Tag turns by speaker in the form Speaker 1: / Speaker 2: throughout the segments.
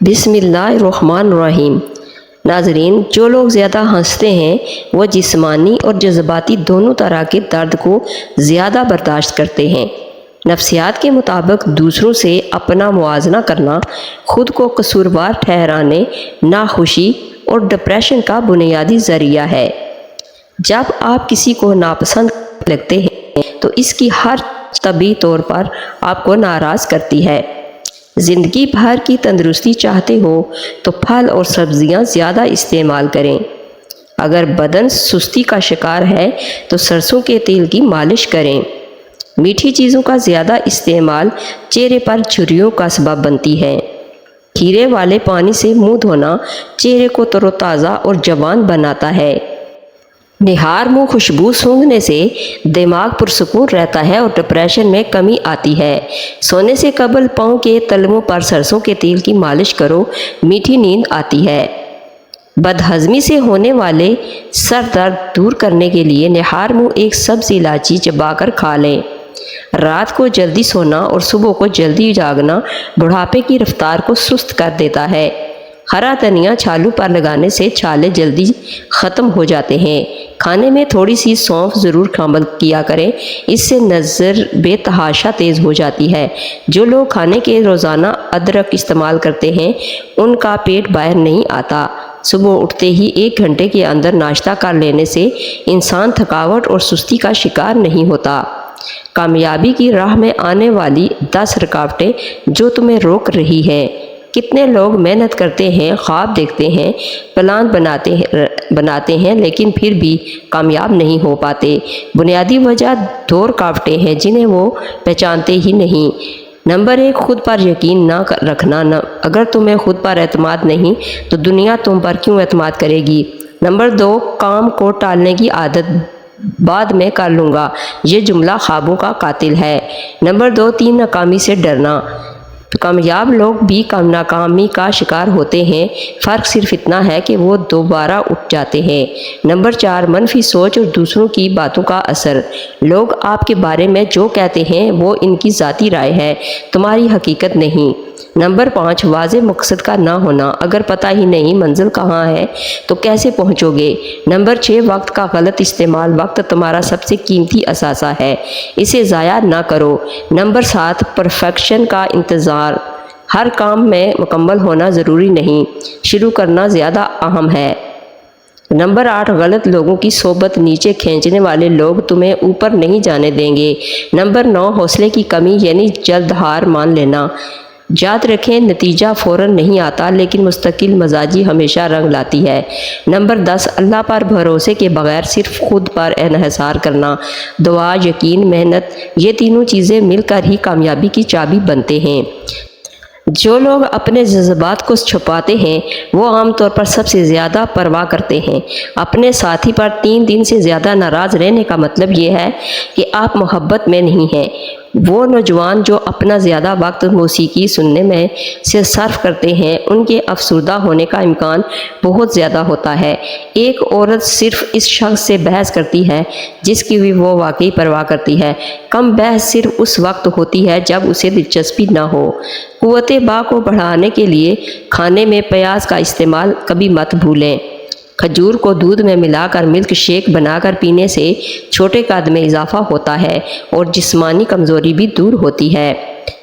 Speaker 1: بسم اللہ الرحمن الرحیم۔ ناظرین، جو لوگ زیادہ ہنستے ہیں وہ جسمانی اور جذباتی دونوں طرح کے درد کو زیادہ برداشت کرتے ہیں۔ نفسیات کے مطابق دوسروں سے اپنا موازنہ کرنا خود کو قصوروار ٹھہرانے، ناخوشی اور ڈپریشن کا بنیادی ذریعہ ہے۔ جب آپ کسی کو ناپسند لگتے ہیں تو اس کی ہر طبعی طور پر آپ کو ناراض کرتی ہے۔ زندگی بھر کی تندرستی چاہتے ہو تو پھل اور سبزیاں زیادہ استعمال کریں۔ اگر بدن سستی کا شکار ہے تو سرسوں کے تیل کی مالش کریں۔ میٹھی چیزوں کا زیادہ استعمال چہرے پر جھریوں کا سبب بنتی ہے۔ کھیرے والے پانی سے منہ دھونا چہرے کو تر و تازہ اور جوان بناتا ہے۔ نہار منہ خوشبو سونگھنے سے دماغ پرسکون رہتا ہے اور ڈپریشن میں کمی آتی ہے۔ سونے سے قبل پاؤں کے تلووں پر سرسوں کے تیل کی مالش کرو، میٹھی نیند آتی ہے۔ بدہضمی سے ہونے والے سر درد دور کرنے کے لیے نہار منہ ایک سبز الائچی چبا کر کھا لیں۔ رات کو جلدی سونا اور صبح کو جلدی جاگنا بڑھاپے کی رفتار کو سست کر دیتا ہے۔ ہرا دھنیا چھالو پر لگانے سے چھالے جلدی ختم ہو جاتے ہیں۔ کھانے میں تھوڑی سی سونف ضرور شامل کیا کریں، اس سے نظر بے تحاشا تیز ہو جاتی ہے۔ جو لوگ کھانے کے روزانہ ادرک استعمال کرتے ہیں ان کا پیٹ باہر نہیں آتا۔ صبح اٹھتے ہی 1 گھنٹے کے اندر ناشتہ کر لینے سے انسان تھکاوٹ اور سستی کا شکار نہیں ہوتا۔ کامیابی کی راہ میں آنے والی 10 رکاوٹیں جو تمہیں روک رہی ہیں۔ کتنے لوگ محنت کرتے ہیں، خواب دیکھتے ہیں، پلان بناتے ہیں لیکن پھر بھی کامیاب نہیں ہو پاتے۔ بنیادی وجہ 2 رکاوٹیں ہیں جنہیں وہ پہچانتے ہی نہیں۔ نمبر 1، خود پر یقین نہ رکھنا۔ اگر تمہیں خود پر اعتماد نہیں تو دنیا تم پر کیوں اعتماد کرے گی؟ نمبر 2، کام کو ٹالنے کی عادت۔ بعد میں کر لوں گا، یہ جملہ خوابوں کا قاتل ہے۔ نمبر 3، ناکامی سے ڈرنا۔ کامیاب لوگ بھی ناکامی کا شکار ہوتے ہیں، فرق صرف اتنا ہے کہ وہ دوبارہ اٹھ جاتے ہیں۔ نمبر 4، منفی سوچ اور دوسروں کی باتوں کا اثر۔ لوگ آپ کے بارے میں جو کہتے ہیں وہ ان کی ذاتی رائے ہے، تمہاری حقیقت نہیں۔ نمبر 5، واضح مقصد کا نہ ہونا۔ اگر پتہ ہی نہیں منزل کہاں ہے تو کیسے پہنچو گے؟ نمبر 6، وقت کا غلط استعمال۔ وقت تمہارا سب سے قیمتی اثاثہ ہے، اسے ضائع نہ کرو۔ نمبر 7، پرفیکشن کا انتظار۔ ہر کام میں مکمل ہونا ضروری نہیں، شروع کرنا زیادہ اہم ہے۔ نمبر 8، غلط لوگوں کی صحبت۔ نیچے کھینچنے والے لوگ تمہیں اوپر نہیں جانے دیں گے۔ نمبر 9، حوصلے کی کمی یعنی جلد ہار مان لینا۔ یاد رکھیں، نتیجہ فوراً نہیں آتا لیکن مستقل مزاجی ہمیشہ رنگ لاتی ہے۔ نمبر 10، اللہ پر بھروسے کے بغیر صرف خود پر انحصار کرنا۔ دعا، یقین، محنت، یہ تینوں چیزیں مل کر ہی کامیابی کی چابی بنتے ہیں۔ جو لوگ اپنے جذبات کو چھپاتے ہیں وہ عام طور پر سب سے زیادہ پرواہ کرتے ہیں۔ اپنے ساتھی پر 3 دن سے زیادہ ناراض رہنے کا مطلب یہ ہے کہ آپ محبت میں نہیں ہیں۔ وہ نوجوان جو اپنا زیادہ وقت موسیقی سننے میں سے صرف کرتے ہیں ان کے افسردہ ہونے کا امکان بہت زیادہ ہوتا ہے۔ ایک عورت صرف اس شخص سے بحث کرتی ہے جس کی بھی وہ واقعی پرواہ کرتی ہے۔ کم بحث صرف اس وقت ہوتی ہے جب اسے دلچسپی نہ ہو۔ قوت باء کو بڑھانے کے لیے کھانے میں پیاز کا استعمال کبھی مت بھولیں۔ کھجور کو دودھ میں ملا کر ملک شیک بنا کر پینے سے چھوٹے قد میں اضافہ ہوتا ہے اور جسمانی کمزوری بھی دور ہوتی ہے۔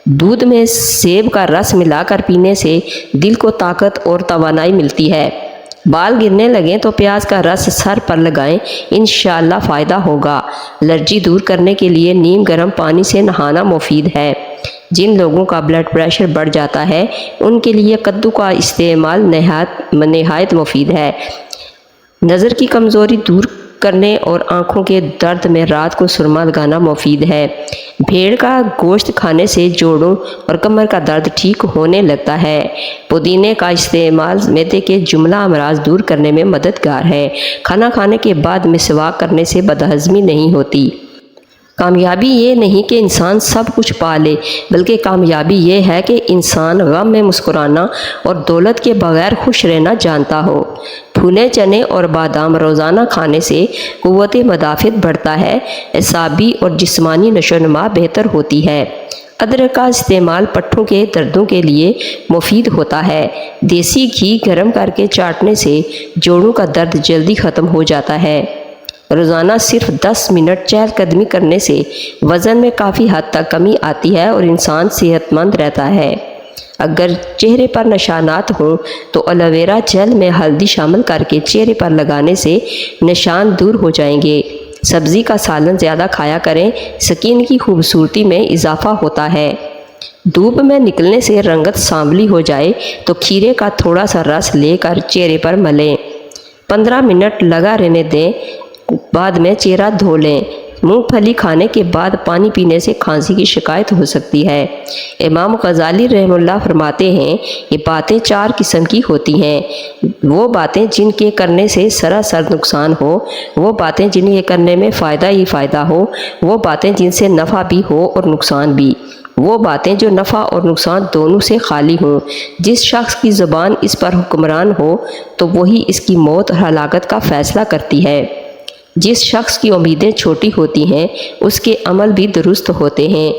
Speaker 1: دودھ میں سیب کا رس ملا کر پینے سے دل کو طاقت اور توانائی ملتی ہے۔ بال گرنے لگیں تو پیاز کا رس سر پر لگائیں، انشاءاللہ فائدہ ہوگا۔ الرجی دور کرنے کے لیے نیم گرم پانی سے نہانا مفید ہے۔ جن لوگوں کا بلڈ پریشر بڑھ جاتا ہے ان کے لیے کدو کا استعمال نہایت مفید ہے۔ نظر کی کمزوری دور کرنے اور آنکھوں کے درد میں رات کو سرما لگانا مفید ہے۔ بھیڑ کا گوشت کھانے سے جوڑوں اور کمر کا درد ٹھیک ہونے لگتا ہے۔ پودینے کا استعمال معدے کے جملہ امراض دور کرنے میں مددگار ہے۔ کھانا کھانے کے بعد مسواک کرنے سے بدہضمی نہیں ہوتی۔ کامیابی یہ نہیں کہ انسان سب کچھ پا لے، بلکہ کامیابی یہ ہے کہ انسان غم میں مسکرانا اور دولت کے بغیر خوش رہنا جانتا ہو۔ بھنے چنے اور بادام روزانہ کھانے سے قوت مدافعت بڑھتا ہے، اعصابی اور جسمانی نشو و نما بہتر ہوتی ہے۔ ادرک کا استعمال پٹھوں کے دردوں کے لیے مفید ہوتا ہے۔ دیسی گھی گرم کر کے چاٹنے سے جوڑوں کا درد جلدی ختم ہو جاتا ہے۔ روزانہ صرف 10 منٹ چہل قدمی کرنے سے وزن میں کافی حد تک کمی آتی ہے اور انسان صحت مند رہتا ہے۔ اگر چہرے پر نشانات ہوں تو ایلو ویرا جیل میں ہلدی شامل کر کے چہرے پر لگانے سے نشان دور ہو جائیں گے۔ سبزی کا سالن زیادہ کھایا کریں، سکین کی خوبصورتی میں اضافہ ہوتا ہے۔ دھوپ میں نکلنے سے رنگت سانولی ہو جائے تو کھیرے کا تھوڑا سا رس لے کر چہرے پر ملیں۔ 15 منٹ لگا رہنے دیں، بعد میں چہرہ دھو لیں۔ مونگ پھلی کھانے کے بعد پانی پینے سے کھانسی کی شکایت ہو سکتی ہے۔ امام غزالی رحمہ اللہ فرماتے ہیں، یہ باتیں 4 قسم کی ہوتی ہیں: وہ باتیں جن کے کرنے سے سراسر نقصان ہو، وہ باتیں جن کے کرنے میں فائدہ ہی فائدہ ہو، وہ باتیں جن سے نفع بھی ہو اور نقصان بھی، وہ باتیں جو نفع اور نقصان دونوں سے خالی ہوں۔ جس شخص کی زبان اس پر حکمران ہو تو وہی اس کی موت اور ہلاکت کا فیصلہ کرتی ہے۔ جس شخص کی امیدیں چھوٹی ہوتی ہیں اس کے عمل بھی درست ہوتے ہیں۔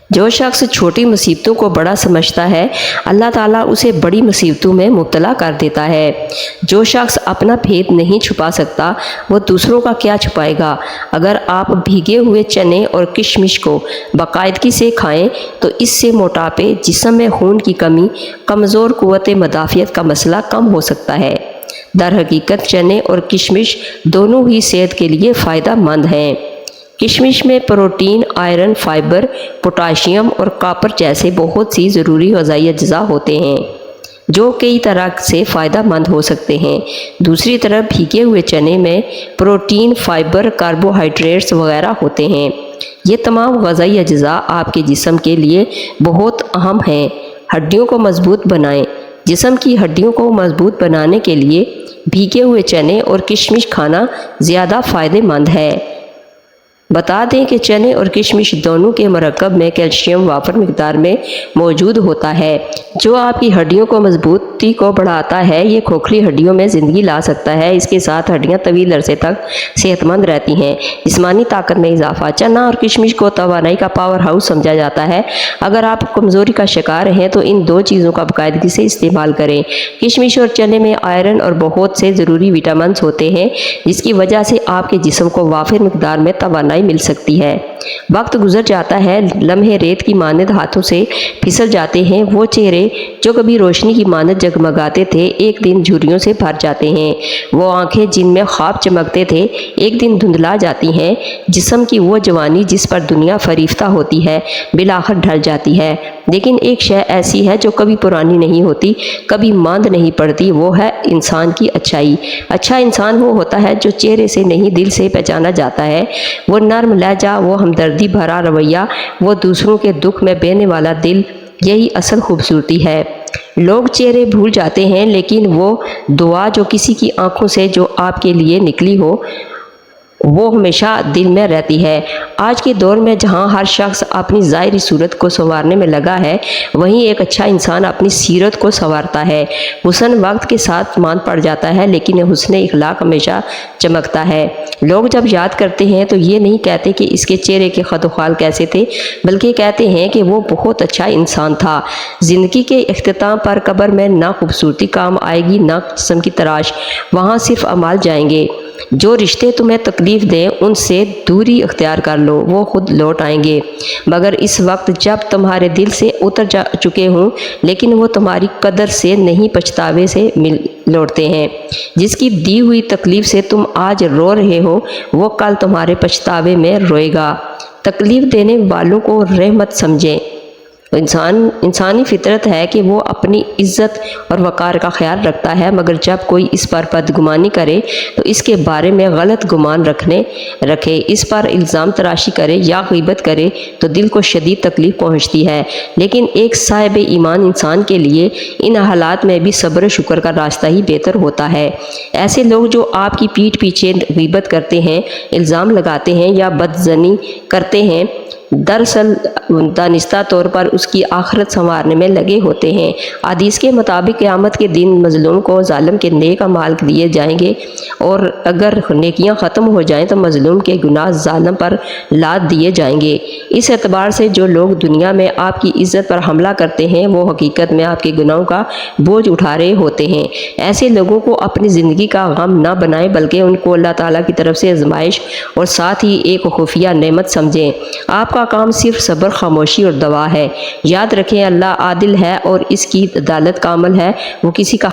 Speaker 1: جو شخص چھوٹی مصیبتوں کو بڑا سمجھتا ہے اللہ تعالیٰ اسے بڑی مصیبتوں میں مبتلا کر دیتا ہے۔ جو شخص اپنا بھید نہیں چھپا سکتا وہ دوسروں کا کیا چھپائے گا۔ اگر آپ بھیگے ہوئے چنے اور کشمش کو باقاعدگی سے کھائیں تو اس سے موٹاپے، جسم میں خون کی کمی، کمزور قوت مدافعت کا مسئلہ کم ہو سکتا ہے۔ در حقیقت چنے اور کشمش دونوں ہی صحت کے لیے فائدہ مند ہیں۔ کشمش میں پروٹین، آئرن، فائبر، پوٹاشیم اور کاپر جیسے بہت سی ضروری غذائی اجزاء ہوتے ہیں جو کئی طرح سے فائدہ مند ہو سکتے ہیں۔ دوسری طرف بھیگے ہوئے چنے میں پروٹین، فائبر، کاربوہائیڈریٹس وغیرہ ہوتے ہیں۔ یہ تمام غذائی اجزاء آپ کے جسم کے لیے بہت اہم ہیں۔ ہڈیوں کو مضبوط بنائیں۔ جسم کی ہڈیوں کو مضبوط بنانے کے لیے بھیگے ہوئے چنے اور کشمش کھانا زیادہ فائدہ مند ہے۔ بتا دیں کہ چنے اور کشمش دونوں کے مرکب میں کیلشیم وافر مقدار میں موجود ہوتا ہے جو آپ کی ہڈیوں کو مضبوطی کو بڑھاتا ہے۔ یہ کھوکھلی ہڈیوں میں زندگی لا سکتا ہے۔ اس کے ساتھ ہڈیاں طویل عرصے تک صحت مند رہتی ہیں۔ جسمانی طاقت میں اضافہ۔ چنا اور کشمش کو توانائی کا پاور ہاؤس سمجھا جاتا ہے۔ اگر آپ کمزوری کا شکار ہیں تو ان 2 چیزوں کا باقاعدگی سے استعمال کریں۔ کشمش اور چنے میں آئرن اور بہت سے ضروری وٹامنز ہوتے ہیں جس کی وجہ سے آپ کے جسم کو وافر مقدار میں توانائی مل سکتی ہے۔ وقت گزر جاتا ہے، لمحے ریت کی مانند ہاتھوں سے پھسل جاتے ہیں۔ وہ چہرے جو کبھی روشنی کی مانند جگمگاتے تھے ایک دن جھریوں سے بھر جاتے ہیں۔ وہ آنکھیں جن میں خواب چمکتے تھے ایک دن دھندلا جاتی ہیں۔ جسم کی وہ جوانی جس پر دنیا فریفتہ ہوتی ہے بالآخر ڈھل جاتی ہے۔ لیکن ایک شے ایسی ہے جو کبھی پرانی نہیں ہوتی، کبھی ماند نہیں پڑتی، وہ ہے انسان کی اچھائی۔ اچھا انسان وہ ہوتا ہے جو چہرے سے نہیں دل سے پہچانا جاتا ہے۔ وہ نرم لہجہ، وہ ہمدردی بھرا رویہ، وہ دوسروں کے دکھ میں بہنے والا دل، یہی اصل خوبصورتی ہے۔ لوگ چہرے بھول جاتے ہیں لیکن وہ دعا جو کسی کی آنکھوں سے جو آپ کے لیے نکلی ہو وہ ہمیشہ دل میں رہتی ہے۔ آج کے دور میں جہاں ہر شخص اپنی ظاہری صورت کو سنوارنے میں لگا ہے وہیں ایک اچھا انسان اپنی سیرت کو سنوارتا ہے۔ حسن وقت کے ساتھ ماند پڑ جاتا ہے لیکن حسن اخلاق ہمیشہ چمکتا ہے۔ لوگ جب یاد کرتے ہیں تو یہ نہیں کہتے کہ اس کے چہرے کے خد و خال کیسے تھے، بلکہ کہتے ہیں کہ وہ بہت اچھا انسان تھا۔ زندگی کے اختتام پر قبر میں نہ خوبصورتی کام آئے گی نہ جسم کی تراش، وہاں صرف اعمال جائیں گے۔ جو رشتے تمہیں تکلیف دیں ان سے دوری اختیار کر لو، وہ خود لوٹ آئیں گے، مگر اس وقت جب تمہارے دل سے اتر جا چکے ہوں، لیکن وہ تمہاری قدر سے نہیں پچھتاوے سے لوٹتے ہیں۔ جس کی دی ہوئی تکلیف سے تم آج رو رہے ہو وہ کل تمہارے پچھتاوے میں روئے گا۔ تکلیف دینے والوں کو رحمت سمجھیں۔ انسانی فطرت ہے کہ وہ اپنی عزت اور وقار کا خیال رکھتا ہے، مگر جب کوئی اس پر بدگمانی کرے تو اس کے بارے میں غلط گمان رکھے، اس پر الزام تراشی کرے یا غیبت کرے تو دل کو شدید تکلیف پہنچتی ہے۔ لیکن ایک صاحب ایمان انسان کے لیے ان حالات میں بھی صبر و شکر کا راستہ ہی بہتر ہوتا ہے۔ ایسے لوگ جو آپ کی پیٹھ پیچھے غیبت کرتے ہیں، الزام لگاتے ہیں یا بدظنی کرتے ہیں دراصل دانستہ طور پر اس کی آخرت سنوارنے میں لگے ہوتے ہیں۔ حدیث کے مطابق قیامت کے دن مظلوم کو ظالم کے نیک اعمال دیے جائیں گے، اور اگر نیکیاں ختم ہو جائیں تو مظلوم کے گناہ ظالم پر لاد دیے جائیں گے۔ اس اعتبار سے جو لوگ دنیا میں آپ کی عزت پر حملہ کرتے ہیں وہ حقیقت میں آپ کے گناہوں کا بوجھ اٹھا رہے ہوتے ہیں۔ ایسے لوگوں کو اپنی زندگی کا غم نہ بنائیں، بلکہ ان کو اللہ تعالیٰ کی طرف سے آزمائش اور ساتھ ہی ایک خفیہ نعمت سمجھیں۔ آپ کا کام صرف صبر، خاموشی اور دعا ہے۔ یاد رکھیں اللہ عادل ہے اور اس کی عدالت کامل ہے۔ وہ کسی کا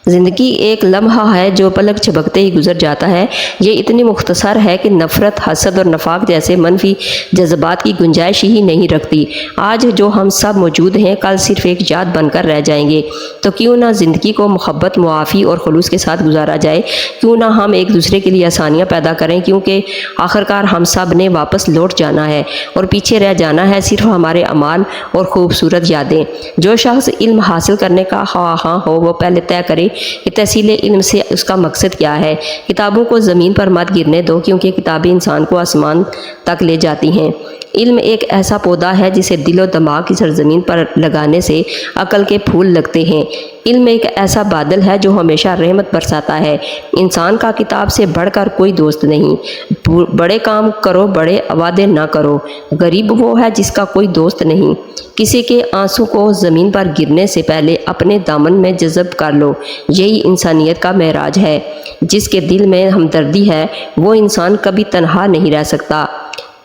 Speaker 1: زندگی ایک لمحہ ہے جو پلک جھپکتے ہی گزر جاتا ہے۔ یہ اتنی مختصر ہے کہ نفرت، حسد اور نفاق جیسے منفی جذبات کی گنجائش ہی نہیں رکھتی۔ آج جو ہم سب موجود ہیں کل صرف ایک یاد بن کر رہ جائیں گے، تو کیوں نہ زندگی کو محبت، معافی اور خلوص کے ساتھ گزارا جائے۔ کیوں نہ ہم ایک دوسرے کے لیے آسانیاں پیدا کریں، کیونکہ آخرکار ہم سب نے واپس لوٹ جانا ہے اور پیچھے رہ جانا ہے صرف ہمارے اعمال اور خوبصورت یادیں۔ جو شخص علم حاصل کرنے کا خواہاں ہو وہ پہلے طے کرے کہ تحصیل علم سے اس کا مقصد کیا ہے۔ کتابوں کو زمین پر مت گرنے دو، کیونکہ کتابیں انسان کو آسمان تک لے جاتی ہیں۔ علم ایک ایسا پودا ہے جسے دل و دماغ کی سرزمین پر لگانے سے عقل کے پھول لگتے ہیں۔ علم ایک ایسا بادل ہے جو ہمیشہ رحمت برساتا ہے۔ انسان کا کتاب سے بڑھ کر کوئی دوست نہیں۔ بڑے کام کرو، بڑے وعدے نہ کرو۔ غریب وہ ہے جس کا کوئی دوست نہیں۔ کسی کے آنسو کو زمین پر گرنے سے پہلے اپنے دامن میں جذب کر لو۔ یہی انسانیت کا معراج ہے۔ جس کے دل میں ہمدردی ہے وہ انسان کبھی تنہا نہیں رہ سکتا۔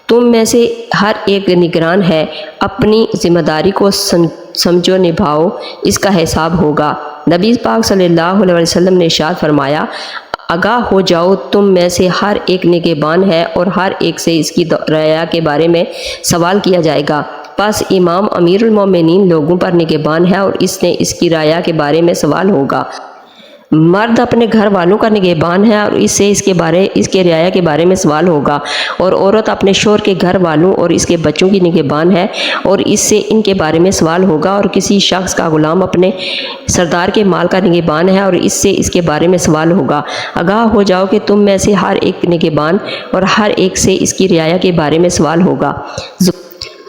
Speaker 1: تم میں سے ہر ایک نگران ہے، اپنی ذمہ داری کو سمجھو، نبھاؤ، اس کا حساب ہوگا۔ نبی پاک صلی اللہ علیہ وسلم نے ارشاد فرمایا، آگاہ ہو جاؤ، تم میں سے ہر ایک نگہبان ہے اور ہر ایک سے اس کی رعایا کے بارے میں سوال کیا جائے گا۔ پس امام امیر المومنین لوگوں پر نگہبان ہے اور اس نے اس کی رعایا کے بارے میں سوال ہوگا۔ مرد اپنے گھر والوں کا نگہبان ہے اور اس سے اس کے رعایا کے بارے میں سوال ہوگا، اور عورت اپنے شوہر کے گھر والوں اور اس کے بچوں کی نگہبان ہے اور اس سے ان کے بارے میں سوال ہوگا، اور کسی شخص کا غلام اپنے سردار کے مال کا نگہبان ہے اور اس سے اس کے بارے میں سوال ہوگا۔ آگاہ ہو جاؤ کہ تم میں سے ہر ایک نگہبان اور ہر ایک سے اس کی رعایا کے بارے میں سوال ہوگا۔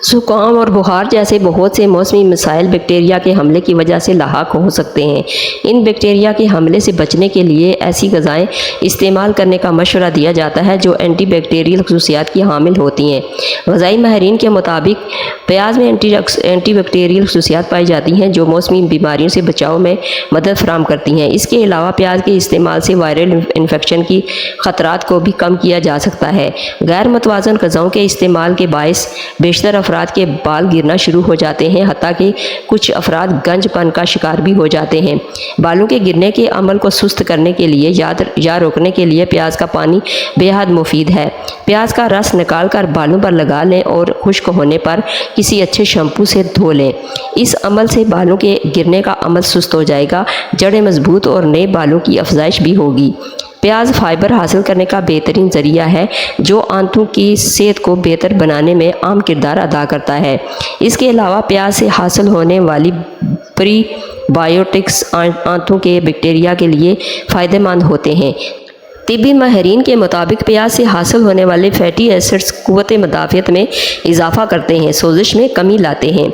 Speaker 1: زکام اور بخار جیسے بہت سے موسمی مسائل بیکٹیریا کے حملے کی وجہ سے لاحق ہو سکتے ہیں۔ ان بیکٹیریا کے حملے سے بچنے کے لیے ایسی غذائیں استعمال کرنے کا مشورہ دیا جاتا ہے جو اینٹی بیکٹیریل خصوصیات کی حامل ہوتی ہیں۔ غذائی ماہرین کے مطابق پیاز میں اینٹی بیکٹیریل خصوصیات پائی جاتی ہیں جو موسمی بیماریوں سے بچاؤ میں مدد فراہم کرتی ہیں۔ اس کے علاوہ پیاز کے استعمال سے وائرل انفیکشن کی خطرات کو بھی کم کیا جا سکتا ہے۔ غیر متوازن غذاؤں کے استعمال کے باعث بیشتر افراد کے بال گرنا شروع ہو جاتے ہیں، حتیٰ کہ کچھ افراد گنج پن کا شکار بھی ہو جاتے ہیں۔ بالوں کے گرنے کے عمل کو سست کرنے کے لیے یا روکنے کے لیے پیاز کا پانی بے حد مفید ہے۔ پیاز کا رس نکال کر بالوں پر لگا لیں اور خشک ہونے پر کسی اچھے شیمپو سے دھو لیں۔ اس عمل سے بالوں کے گرنے کا عمل سست ہو جائے گا، جڑیں مضبوط اور نئے بالوں کی افزائش بھی ہوگی۔ پیاز فائبر حاصل کرنے کا بہترین ذریعہ ہے جو آنتوں کی صحت کو بہتر بنانے میں اہم کردار ادا کرتا ہے۔ اس کے علاوہ پیاز سے حاصل ہونے والی پری بائیوٹکس آنتوں کے بیکٹیریا کے لیے فائدہ مند ہوتے ہیں۔ طبی ماہرین کے مطابق پیاز سے حاصل ہونے والے فیٹی ایسڈز قوت مدافعت میں اضافہ کرتے ہیں، سوزش میں کمی لاتے ہیں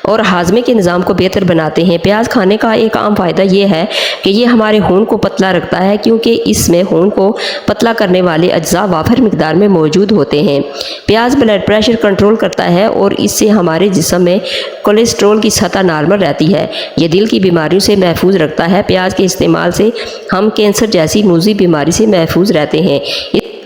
Speaker 1: اور ہاضمے کے نظام کو بہتر بناتے ہیں۔ پیاز کھانے کا ایک عام فائدہ یہ ہے کہ یہ ہمارے خون کو پتلا رکھتا ہے، کیونکہ اس میں خون کو پتلا کرنے والے اجزاء وافر مقدار میں موجود ہوتے ہیں۔ پیاز بلڈ پریشر کنٹرول کرتا ہے اور اس سے ہمارے جسم میں کولیسٹرول کی سطح نارمل رہتی ہے۔ یہ دل کی بیماریوں سے محفوظ رکھتا ہے۔ پیاز کے استعمال سے ہم کینسر جیسی موذی بیماری سے محفوظ رہتے ہیں۔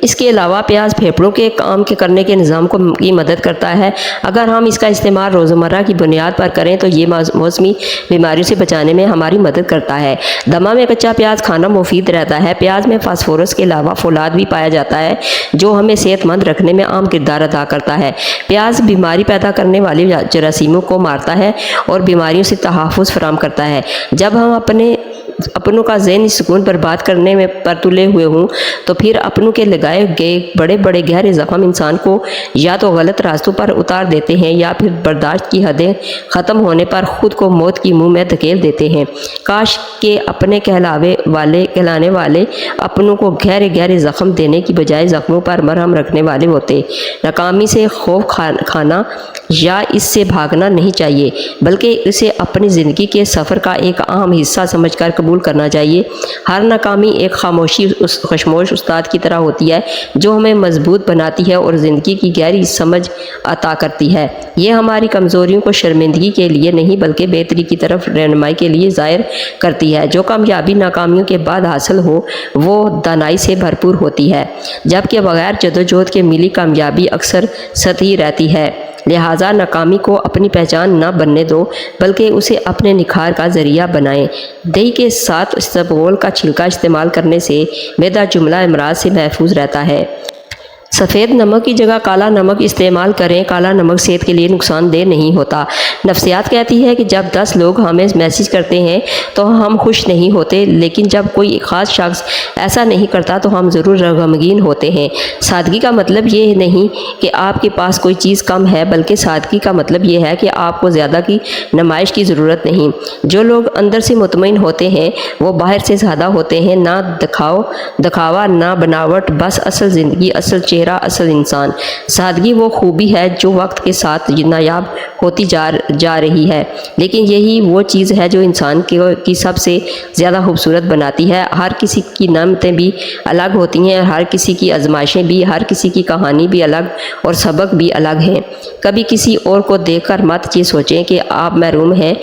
Speaker 1: اس کے علاوہ پیاز پھیپھڑوں کے کام کرنے کے نظام کی مدد کرتا ہے۔ اگر ہم اس کا استعمال روزمرہ کی بنیاد پر کریں تو یہ موسمی بیماریوں سے بچانے میں ہماری مدد کرتا ہے۔ دمہ میں کچا پیاز کھانا مفید رہتا ہے۔ پیاز میں فاسفورس کے علاوہ فولاد بھی پایا جاتا ہے جو ہمیں صحت مند رکھنے میں اہم کردار ادا کرتا ہے۔ پیاز بیماری پیدا کرنے والے جراثیموں کو مارتا ہے اور بیماریوں سے تحفظ فراہم کرتا ہے۔ جب ہم اپنے اپنوں کا ذہنی سکون برباد کرنے میں پر تلے ہوئے ہوں تو پھر اپنوں کے لگائے گئے بڑے بڑے گہرے زخم انسان کو یا تو غلط راستوں پر اتار دیتے ہیں یا پھر برداشت کی حدیں ختم ہونے پر خود کو موت کی منہ میں دھکیل دیتے ہیں۔ کاش کہ اپنے کہلانے والے اپنوں کو گہرے گہرے زخم دینے کی بجائے زخموں پر مرہم رکھنے والے ہوتے۔ ناکامی سے خوف کھانا یا اس سے بھاگنا نہیں چاہیے، بلکہ اسے اپنی زندگی کے سفر کا ایک اہم حصہ سمجھ کر قبول کرنا چاہیے۔ ہر ناکامی ایک خاموش استاد کی طرح ہوتی ہے جو ہمیں مضبوط بناتی ہے اور زندگی کی گہری سمجھ عطا کرتی ہے۔ یہ ہماری کمزوریوں کو شرمندگی کے لیے نہیں بلکہ بہتری کی طرف رہنمائی کے لیے ظاہر کرتی ہے۔ جو کامیابی ناکامیوں کے بعد حاصل ہو وہ دانائی سے بھرپور ہوتی ہے، جبکہ بغیر جدوجہد کے ملی کامیابی اکثر سطحی رہتی ہے۔ لہٰذا ناکامی کو اپنی پہچان نہ بننے دو بلکہ اسے اپنے نکھار کا ذریعہ بنائیں۔ دہی کے ساتھ اسبغول کا چھلکا استعمال کرنے سے معدہ جملہ امراض سے محفوظ رہتا ہے۔ سفید نمک کی جگہ کالا نمک استعمال کریں۔ کالا نمک صحت کے لیے نقصان دہ نہیں ہوتا۔ نفسیات کہتی ہے کہ جب 10 لوگ ہمیں میسج کرتے ہیں تو ہم خوش نہیں ہوتے، لیکن جب کوئی خاص شخص ایسا نہیں کرتا تو ہم ضرور غمگین ہوتے ہیں۔ سادگی کا مطلب یہ نہیں کہ آپ کے پاس کوئی چیز کم ہے، بلکہ سادگی کا مطلب یہ ہے کہ آپ کو زیادہ کی نمائش کی ضرورت نہیں۔ جو لوگ اندر سے مطمئن ہوتے ہیں وہ باہر سے زیادہ ہوتے ہیں۔ نہ دکھاوا، نہ بناوٹ، بس اصل زندگی، اصل چہرہ، اصل انسان۔ سادگی وہ خوبی ہے جو وقت کے ساتھ نایاب ہوتی جا رہی ہے، لیکن یہی وہ چیز ہے جو انسان کی سب سے زیادہ خوبصورت بناتی ہے۔ ہر کسی کی نعمتیں بھی الگ ہوتی ہیں، ہر کسی کی آزمائشیں بھی، ہر کسی کی کہانی بھی الگ اور سبق بھی الگ ہیں۔ کبھی کسی اور کو دیکھ کر مت یہ سوچیں کہ آپ محروم ہیں،